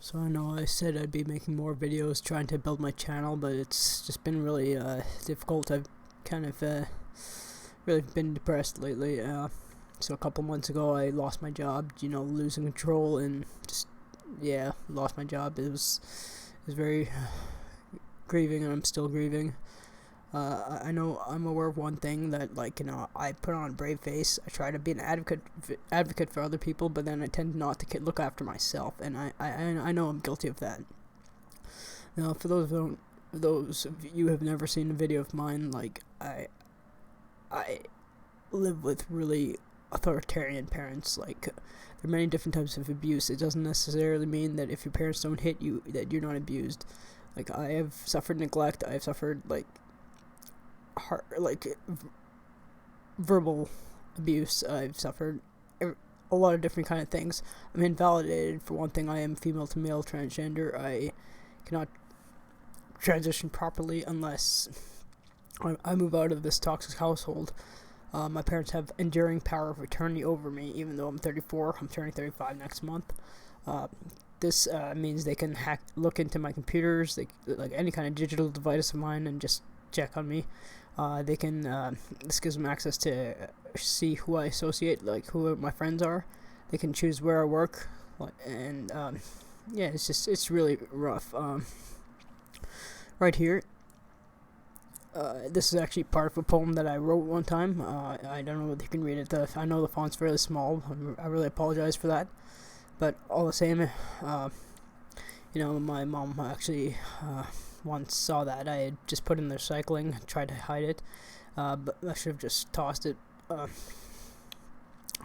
So I know I said I'd be making more videos trying to build my channel, but it's just been really difficult. I've kind of really been depressed lately. So a couple months ago I lost my job, losing control, and just, yeah, lost my job. It was very grieving, and I'm still grieving. I know I'm aware of one thing, that I put on a brave face. I try to be an advocate for other people, but then I tend not to look after myself, and I know I'm guilty of that. Now, for those of you who have never seen a video of mine, I live with really authoritarian parents. There are many different types of abuse. It doesn't necessarily mean that if your parents don't hit you that you're not abused. I have suffered neglect. I have suffered verbal abuse. I've suffered a lot of different kind of things. I'm invalidated. For one thing, I am female to male transgender. I cannot transition properly unless I move out of this toxic household. My parents have enduring power of attorney over me, even though I'm 34. I'm turning 35 next month. This means they can look into my computers, any kind of digital device of mine, and just check on me. This gives them access to see who I associate, who my friends are. They can choose where I work, and yeah, it's really rough. Right here, this is actually part of a poem that I wrote one time. I don't know whether you can read it. I know the font's fairly small. I really apologize for that. But all the same, my mom actually once saw that I had just put in the recycling, tried to hide it, but I should have just tossed it.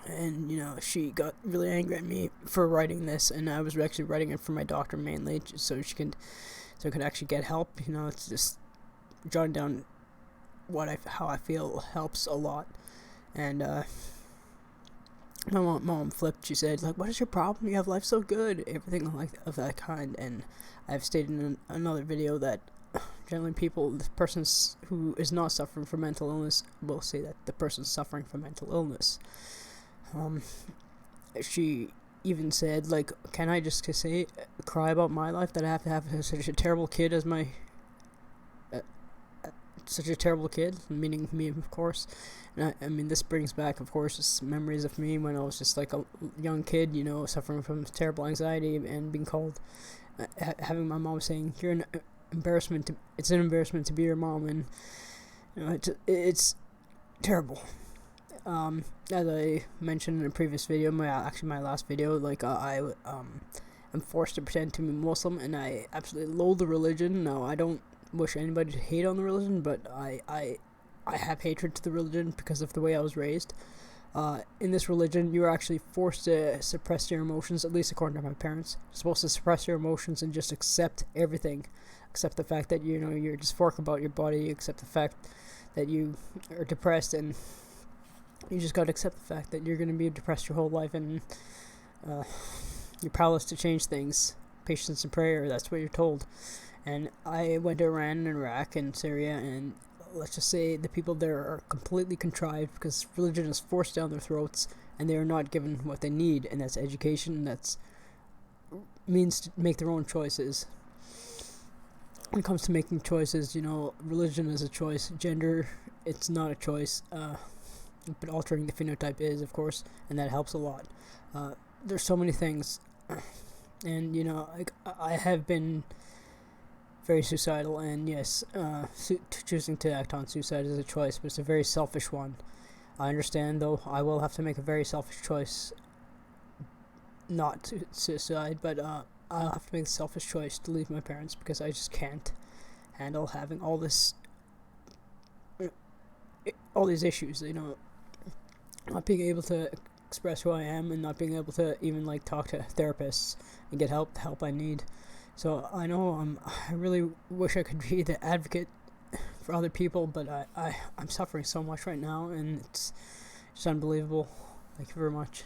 And she got really angry at me for writing this, and I was actually writing it for my doctor mainly, so I could actually get help. It's just jotting down how I feel helps a lot. And my mom flipped. She said, "What is your problem? You have life so good." Everything of that kind. And I've stated in another video that generally the person who is not suffering from mental illness will say that the person's suffering from mental illness. She even said, can I just cry about my life, that I have to have such a terrible kid as my such a terrible kid, meaning me, of course. And I mean, this brings back, of course, memories of me when I was just a young kid, suffering from terrible anxiety and being called, having my mom saying, "You're an embarrassment. It's an embarrassment to be your mom," and it's terrible. As I mentioned in a previous video, my last video, I'm forced to pretend to be Muslim, and I absolutely loathe the religion. No, I don't wish anybody to hate on the religion, but I have hatred to the religion because of the way I was raised. In this religion, you're actually forced to suppress your emotions, at least according to my parents. You're supposed to suppress your emotions and just accept everything. Accept the fact that, you're dysphoric about your body. Accept the fact that you are depressed, and you just gotta accept the fact that you're gonna be depressed your whole life, and you're powerless to change things. Patience and prayer, that's what you're told. And I went to Iran and Iraq and Syria, and let's just say the people there are completely contrived because religion is forced down their throats, and they are not given what they need, and that's education, and that's means to make their own choices. When it comes to making choices, religion is a choice. Gender, it's not a choice. But altering the phenotype is, of course, and that helps a lot. There's so many things, and I have been very suicidal, and yes, choosing to act on suicide is a choice, but it's a very selfish one. I understand, though, I will have to make a very selfish choice not to suicide, but I'll have to make a selfish choice to leave my parents, because I just can't handle having all these issues, not being able to express who I am, and not being able to even talk to therapists and get the help I need. So I know I really wish I could be the advocate for other people, but I'm suffering so much right now, and it's just unbelievable. Thank you very much.